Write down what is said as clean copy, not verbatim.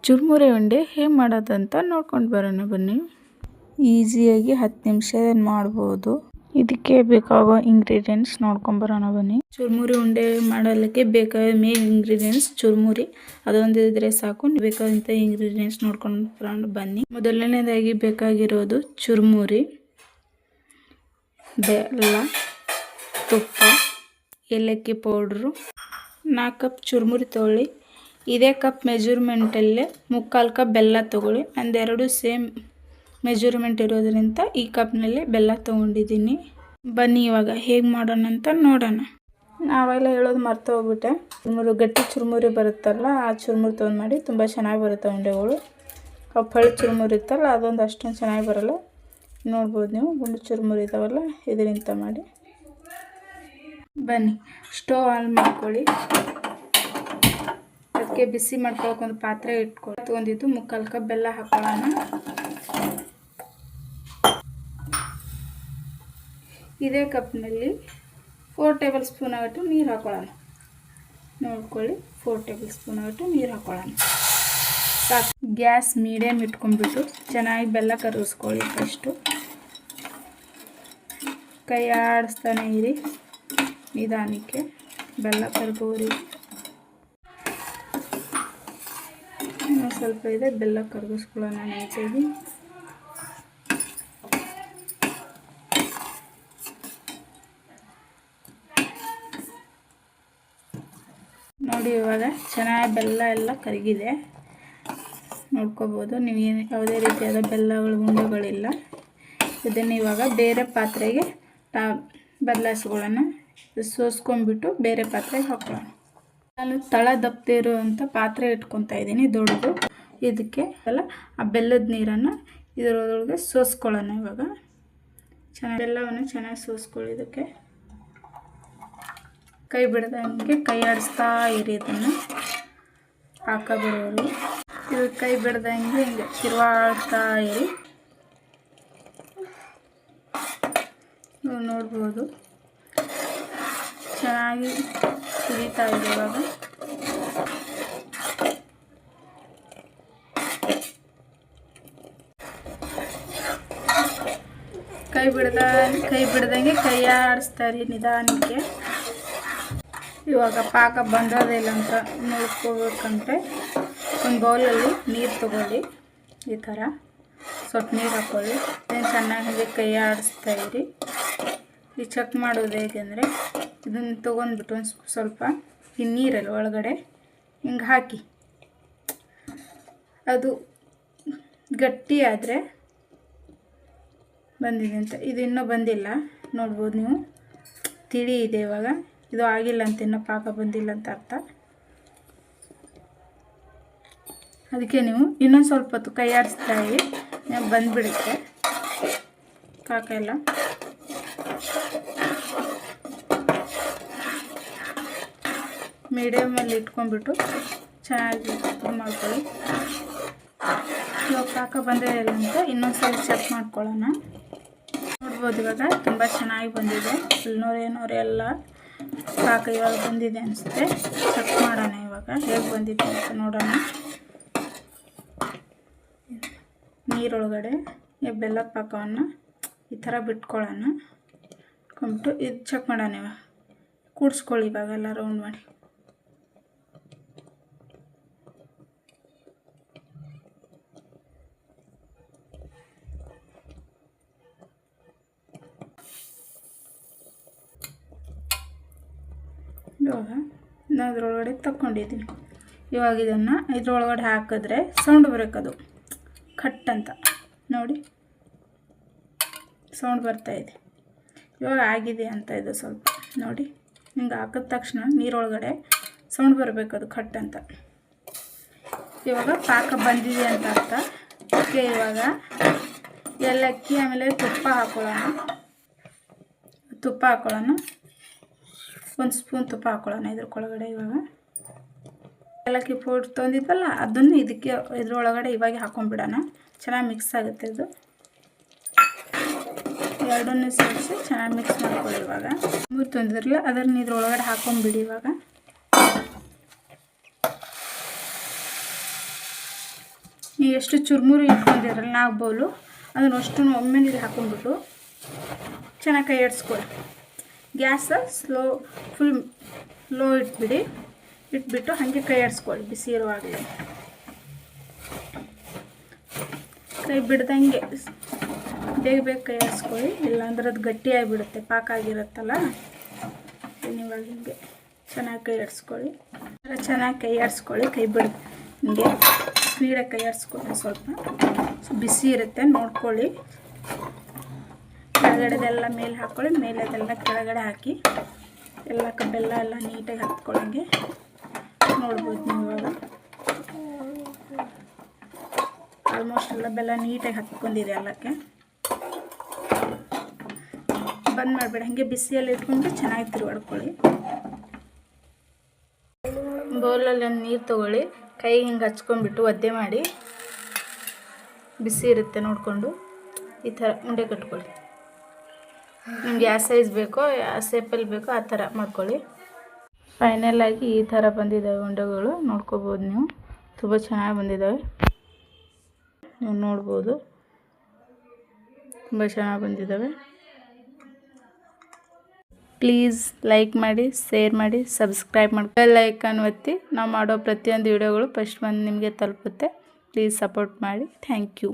ಚುರುಮುರಿ ಉಂಡೆ ಹೇಗೆ ಮಾಡೋದಂತ ನೋಡ್ಕೊಂಡು ಬರೋಣ ಬನ್ನಿ. ಈಸಿಯಾಗಿ 10 ನಿಮಿಷದಲ್ಲಿ ಮಾಡ್ಬೋದು. ಇದಕ್ಕೆ ಬೇಕಾಗೋ ಇಂಗ್ರೀಡಿಯೆಂಟ್ಸ್ ನೋಡ್ಕೊಂಡು ಬರೋಣ ಬನ್ನಿ. ಚುರುಮುರಿ ಉಂಡೆ ಮಾಡಲಿಕ್ಕೆ ಬೇಕಾದ ಮೇನ್ ಇಂಗ್ರೀಡಿಯೆಂಟ್ಸ್ ಚುರುಮುರಿ, ಅದೊಂದು ಇದ್ರೆ ಸಾಕು. ಬೇಕಾದಂಥ ಇಂಗ್ರೀಡಿಯೆಂಟ್ಸ್ ನೋಡ್ಕೊಂಡು ಬರೋಣ ಬನ್ನಿ. ಮೊದಲನೇದಾಗಿ ಬೇಕಾಗಿರೋದು ಚುರುಮುರಿ, ಬೆಲ್ಲ, ತುಪ್ಪ, ಏಲಕ್ಕಿ ಪೌಡ್ರು. 4 ಕಪ್ ಚುರುಮುರಿ ತೊಗೊಳ್ಳಿ. ಇದೇ ಕಪ್ ಮೆಜರ್ಮೆಂಟಲ್ಲೇ 3/4 ಕಪ್ ಬೆಲ್ಲ ತೊಗೊಳ್ಳಿ. ಒಂದೆರಡು ಸೇಮ್ ಮೆಜರ್ಮೆಂಟ್ ಇರೋದ್ರಿಂದ ಈ ಕಪ್ನಲ್ಲಿ ಬೆಲ್ಲ ತೊಗೊಂಡಿದ್ದೀನಿ. ಬನ್ನಿ ಇವಾಗ ಹೇಗೆ ಮಾಡೋಣ ಅಂತ ನೋಡೋಣ. ನಾವೆಲ್ಲ ಹೇಳೋದು ಮರ್ತು ಹೋಗ್ಬಿಟ್ಟೆ. ಗಟ್ಟಿ ಚುರುಮುರಿ ಬರುತ್ತಲ್ಲ, ಆ ಚುರುಮುರಿ ತೊಗೊಂಡು ಮಾಡಿ ತುಂಬ ಚೆನ್ನಾಗಿ ಬರುತ್ತೆ ಉಂಡೆಗಳು. ಹೊಳ್ಳಿ ಚುರುಮುರಿ ಇತ್ತಲ್ಲ ಅದೊಂದು ಅಷ್ಟೊಂದು ಚೆನ್ನಾಗಿ ಬರೋಲ್ಲ. ನೋಡ್ಬೋದು ನೀವು, ಗುಂಡು ಚುರುಮುರಿ ಇದಾವಲ್ಲ ಇದರಿಂದ ಮಾಡಿ. ಬನ್ನಿ ಸ್ಟವ್ ಆನ್ ಮಾಡ್ಕೊಳ್ಳಿ. ಅದಕ್ಕೆ ಬಿಸಿ ಮಾಡ್ಕೊಳಕ್ಕೆ ಒಂದು ಪಾತ್ರೆ ಇಟ್ಕೊಳ್ಳಿ. ತೊಗೊಂಡಿದ್ದು 3/4 ಕಪ್ ಬೆಲ್ಲ ಹಾಕೊಳ್ಳೋಣ. ಇದೇ ಕಪ್ನಲ್ಲಿ 4 ಟೇಬಲ್ ಸ್ಪೂನ್ ಆಗಟ್ಟು ನೀರು ಹಾಕೊಳ್ಳೋಣ. ನೋಡ್ಕೊಳ್ಳಿ, 4 ಟೇಬಲ್ ಸ್ಪೂನ್ ಆಗಟ್ಟು ನೀರು ಹಾಕೊಳ್ಳೋಣ ಸಾಕು. ಗ್ಯಾಸ್ ಮೀಡಿಯಮ್ ಇಟ್ಕೊಂಡ್ಬಿಟ್ಟು ಚೆನ್ನಾಗಿ ಬೆಲ್ಲ ಕರಗಿಸ್ಕೊಳ್ಳಿ. ಫಸ್ಟು ಕೈ ಆಡಿಸ್ತಾನೆ ಇರಿ ನಿಧಾನಕ್ಕೆ, ಬೆಲ್ಲ ಕರಗೋರಿ. ಸ್ವಲ್ಪ ಇದೆ, ಬೆಲ್ಲ ಕರಗಿಸ್ಕೊಳ್ಳೋಣ ನೀಟಾಗಿ. ನೋಡಿ ಇವಾಗ ಚೆನ್ನಾಗಿ ಬೆಲ್ಲ ಎಲ್ಲ ಕರಗಿದೆ, ನೋಡ್ಕೋಬೋದು ನೀವು. ಯಾವುದೇ ರೀತಿಯಾದ ಬೆಲ್ಲಗಳು ಉಂಡೆಗಳಿಲ್ಲ. ಇದನ್ನು ಇವಾಗ ಬೇರೆ ಪಾತ್ರೆಗೆ ಬದಲಾಯಿಸ್ಕೊಳ್ಳೋಣ. ಸೋಸ್ಕೊಂಡ್ಬಿಟ್ಟು ಬೇರೆ ಪಾತ್ರೆಗೆ ಹಾಕೊಳ್ಳೋಣ. ನಾನು ತಳ ದಪ್ಪದೆ ಇರುವಂಥ ಪಾತ್ರೆ ಇಟ್ಕೊತಾ ಇದ್ದೀನಿ ದೊಡ್ಡದು. ಇದಕ್ಕೆ ಎಲ್ಲ ಆ ಬೆಲ್ಲದ ನೀರನ್ನು ಇದರೊಳಗೆ ಸೋಸ್ಕೊಳ್ಳೋಣ. ಇವಾಗ ಚೆನ್ನಾಗಿ ಬೆಲ್ಲವನ್ನು ಚೆನ್ನಾಗಿ ಸೋಸ್ಕೊಳ್ಳಿ. ಇದಕ್ಕೆ ಕೈ ಬಿಡ್ದಂಗೆ ಕೈ ಆಡಿಸ್ತಾ ಇರಿ. ಇದನ್ನು ಹಾಕಬಿಡೋರು. ಇದು ಕೈ ಬಿಡ್ದಂಗೆ ಹಿಂಗೆ ತಿರುವಾಡ್ತಾ ಇರಿ. ನೀವು ನೋಡ್ಬೋದು ಚೆನ್ನಾಗಿ ಕುದೀತಾ ಇದೆ. ಇವಾಗ ಕೈ ಬಿಡ್ದಂಗೆ ಕೈ ಆಡಿಸ್ತಾರೆ ನಿಧಾನಕ್ಕೆ. ಇವಾಗ ಪಾಕ ಬಂದೋದಿಲ್ಲ ಅಂತ ನೋಡ್ಕೋಬೇಕಂದ್ರೆ ಒಂದು ಬೌಲಲ್ಲಿ ನೀರು ತಗೊಳ್ಳಿ. ಈ ಥರ ಸ್ವಲ್ಪ ನೀರು ಹಾಕ್ಕೊಳ್ಳಿ. ಚೆನ್ನಾಗಿ ಹಾಗೆ ಕೈ ಆಡಿಸ್ತಾ ಇರಿ. ಈ ಚೆಕ್ ಮಾಡೋದು ಹೇಗೆಂದರೆ, ಇದನ್ನು ತೊಗೊಂಡ್ಬಿಟ್ಟು ಒಂದು ಸ್ವಲ್ಪ ಈ ನೀರಲ್ಲಿ ಒಳಗಡೆ ಹಿಂಗೆ ಹಾಕಿ, ಅದು ಗಟ್ಟಿ ಆದರೆ ಬಂದಿದೆ ಅಂತ. ಇದು ಇನ್ನೂ ಬಂದಿಲ್ಲ, ನೋಡ್ಬೋದು ನೀವು. ತಿಳಿ ಇದೆ ಇವಾಗ. ಇದು ಆಗಿಲ್ಲ ಅಂತ, ಇನ್ನೂ ಪಾಕ ಬಂದಿಲ್ಲ ಅಂತ ಅರ್ಥ. ಅದಕ್ಕೆ ನೀವು ಇನ್ನೊಂದು ಸ್ವಲ್ಪ ಹೊತ್ತು ಕೈ ಆಡಿಸ್ತಾ ಇರಿ, ಬಂದುಬಿಡುತ್ತೆ ಪಾಕ ಎಲ್ಲ. ಮೀಡಿಯಮಲ್ಲಿ ಇಟ್ಕೊಂಡ್ಬಿಟ್ಟು ಚೆನ್ನಾಗಿ ಇದು ಮಾಡ್ಕೊಳ್ಳಿ. ಇವಾಗ ಪಾಕ ಬಂದಿದೆ ಅಂತ ಇನ್ನೊಂದು ಸ್ವಲ್ಪ ಚೆಕ್ ಮಾಡ್ಕೊಳ್ಳೋಣ. ನೋಡ್ಬೋದು ಇವಾಗ ತುಂಬ ಚೆನ್ನಾಗಿ ಬಂದಿದೆ. ನೂರೆ ಎಲ್ಲ ಪಾಕ ಇವಾಗ ಬಂದಿದೆ ಅನಿಸುತ್ತೆ. ಚೆಕ್ ಮಾಡೋಣ ಇವಾಗ ಹೇಗೆ ಬಂದಿದೆ ಅಂತ ನೋಡೋಣ. ನೀರೊಳಗಡೆ ಈ ಬೆಲ್ಲದ ಪಾಕವನ್ನು ಈ ಥರ ಬಿಟ್ಕೊಳ್ಳೋಣ. ಇಟ್ಕೊಂಡ್ಬಿಟ್ಟು ಇದು ಚೆಕ್ ಮಾಡೋಣ. ಇವಾಗ ಕೂಡಿಸ್ಕೊಳ್ಳಿ ಇವಾಗೆಲ್ಲ ರೌಂಡ್ ಮಾಡಿ. ಇವಾಗ ನಾನು ಇದ್ರೊಳಗಡೆ ತಗೊಂಡಿದ್ದೀನಿ. ಇವಾಗ ಇದನ್ನು ಇದ್ರೊಳಗಡೆ ಹಾಕಿದ್ರೆ ಸೌಂಡ್ ಬರೋಕ್ಕದು ಕಟ್ ಅಂತ ನೋಡಿ, ಸೌಂಡ್ ಬರ್ತಾಯಿದೆ. ಇವಾಗ ಆಗಿದೆ ಅಂತ ಇದು ಸ್ವಲ್ಪ ನೋಡಿ. ಹಿಂಗೆ ಹಾಕಿದ ತಕ್ಷಣ ನೀರೊಳಗಡೆ ಸೌಂಡ್ ಬರಬೇಕದು ಕಟ್ ಅಂತ. ಇವಾಗ ಪಾಕ ಬಂದಿದೆ ಅಂತ ಅರ್ಥ. ಅದಕ್ಕೆ ಇವಾಗ ಏಲಕ್ಕಿ ಆಮೇಲೆ ತುಪ್ಪ ಹಾಕೊಳ್ಳೋಣ. 1 ಸ್ಪೂನ್ ತುಪ್ಪ ಹಾಕೊಳ್ಳೋಣ ಇದ್ರೊಳಗಡೆ. ಇವಾಗ ಏಲಕ್ಕಿ ಪೌಡ್ರ್ ತೊಗೊಂಡಿದ್ದಲ್ಲ ಅದನ್ನು ಇದ್ರೊಳಗಡೆ ಇವಾಗ ಹಾಕೊಂಡ್ಬಿಡೋಣ. ಚೆನ್ನಾಗಿ ಮಿಕ್ಸ್ ಆಗುತ್ತೆ ಇದು. ಎರಡನ್ನೂ ಸೇರಿಸಿ ಚೆನ್ನಾಗಿ ಮಿಕ್ಸ್ ಮಾಡ್ಕೊಳ್ಳಿ. ಇವಾಗ ಮೂರು ತೊಂದಿರಲಿಲ್ಲ ಅದನ್ನು ಇದ್ರೊಳಗಡೆ ಹಾಕೊಂಡ್ಬಿಡಿ. ಇವಾಗ ನೀವು ಎಷ್ಟು ಚುರುಮುರಿ ಇಟ್ಕೊಂಡಿರಲ್ಲ 4 ಬೌಲು ಅದನ್ನು ಅಷ್ಟು ಒಮ್ಮೆ ನೀರು ಹಾಕೊಂಡ್ಬಿಟ್ಟು ಚೆನ್ನಾಗಿ ಕೈ ಆಡಿಸ್ಕೊಳ್ಳಿ. ಗ್ಯಾಸ ಫುಲ್ ಲೋ ಇಟ್ಬಿಟ್ಟು ಹಾಗೆ ಕೈ ಆಡಿಸ್ಕೊಳ್ಳಿ. ಬಿಸಿ ಇರುವಾಗಲೇ ಕೈ ಬಿಡ್ದಂಗೆ ಬೇಗ ಕೈ ಆಡಿಸ್ಕೊಳ್ಳಿ, ಇಲ್ಲಾಂದ್ರೆ ಅದು ಗಟ್ಟಿಯಾಗಿಬಿಡುತ್ತೆ, ಪಾಕ ಆಗಿರುತ್ತಲ್ಲ. ಇವಾಗ ಹಿಂಗೆ ಚೆನ್ನಾಗಿ ಕೈ ಆಡಿಸ್ಕೊಳ್ಳಿ. ಚೆನ್ನಾಗಿ ಕೈ ಆಡಿಸ್ಕೊಳ್ಳಿ, ಕೈ ಬಿಡ ಹಿಂಗೆ ಸ್ಪೀಡಾಗಿ ಕೈ ಆಡಿಸ್ಕೊಳ್ಳಿ. ಸ್ವಲ್ಪ ಬಿಸಿ ಇರುತ್ತೆ ನೋಡ್ಕೊಳ್ಳಿ. ಕೆಳಗಡೆದೆಲ್ಲ ಮೇಲೆ ಹಾಕ್ಕೊಳ್ಳಿ, ಮೇಲೆದೆಲ್ಲ ಕೆಳಗಡೆ ಹಾಕಿ ಎಲ್ಲ ಬೆಲ್ಲ ಎಲ್ಲ ನೀಟಾಗಿ ಹತ್ಕೊಳ್ಳೋಂಗೆ ನೋಡ್ಬೋದು ನೀವು. ಇವಾಗ ಆಲ್ಮೋಸ್ಟ್ ಎಲ್ಲ ಬೆಲ್ಲ ನೀಟಾಗಿ ಹತ್ಕೊಂಡಿದೆ. ಎಲ್ಲಕ್ಕೆ ಬಂದ್ ಮಾಡಬೇಡಿ, ಹಾಗೆ ಬಿಸಿಯಲ್ಲಿ ಇಟ್ಕೊಂಡು ಚೆನ್ನಾಗಿ ತಿರುಗಾಡ್ಕೊಳ್ಳಿ. ಬೌಲಲ್ಲಿ ಒಂದು ನೀರು ತೊಗೊಳ್ಳಿ, ಕೈ ಹಿಂಗೆ ಹಚ್ಕೊಂಡ್ಬಿಟ್ಟು ಒದ್ದೆ ಮಾಡಿ, ಬಿಸಿ ಇರುತ್ತೆ ನೋಡಿಕೊಂಡು ಈ ಥರ ಉಂಡೆ ಕಟ್ಕೊಳ್ಳಿ. ನಿಮ್ಗೆ ಯಾವ ಸೈಜ್ ಬೇಕೋ ಯಾವ ಶೇಪಲ್ಲಿ ಬೇಕೋ ಆ ಥರ ಮಾಡ್ಕೊಳ್ಳಿ. ಫೈನಲಾಗಿ ಈ ಥರ ಬಂದಿದ್ದಾವೆ ಉಂಡೆಗಳು, ನೋಡ್ಕೋಬೋದು ನೀವು. ತುಂಬ ಚೆನ್ನಾಗಿ ಬಂದಿದ್ದಾವೆ, ನೀವು ನೋಡ್ಬೋದು. ತುಂಬ ಚೆನ್ನಾಗಿ ಬಂದಿದ್ದಾವೆ. ಪ್ಲೀಸ್ ಲೈಕ್ ಮಾಡಿ, ಶೇರ್ ಮಾಡಿ, ಸಬ್ಸ್ಕ್ರೈಬ್ ಮಾಡಿ, ಬೆಲ್ ಐಕಾನ್ ಒತ್ತಿ. ನಾವು ಮಾಡೋ ಪ್ರತಿಯೊಂದು ವಿಡಿಯೋಗಳು ಫಸ್ಟ್ ಬಂದು ನಿಮಗೆ ತಲುಪುತ್ತೆ. ಪ್ಲೀಸ್ ಸಪೋರ್ಟ್ ಮಾಡಿ. Thank you.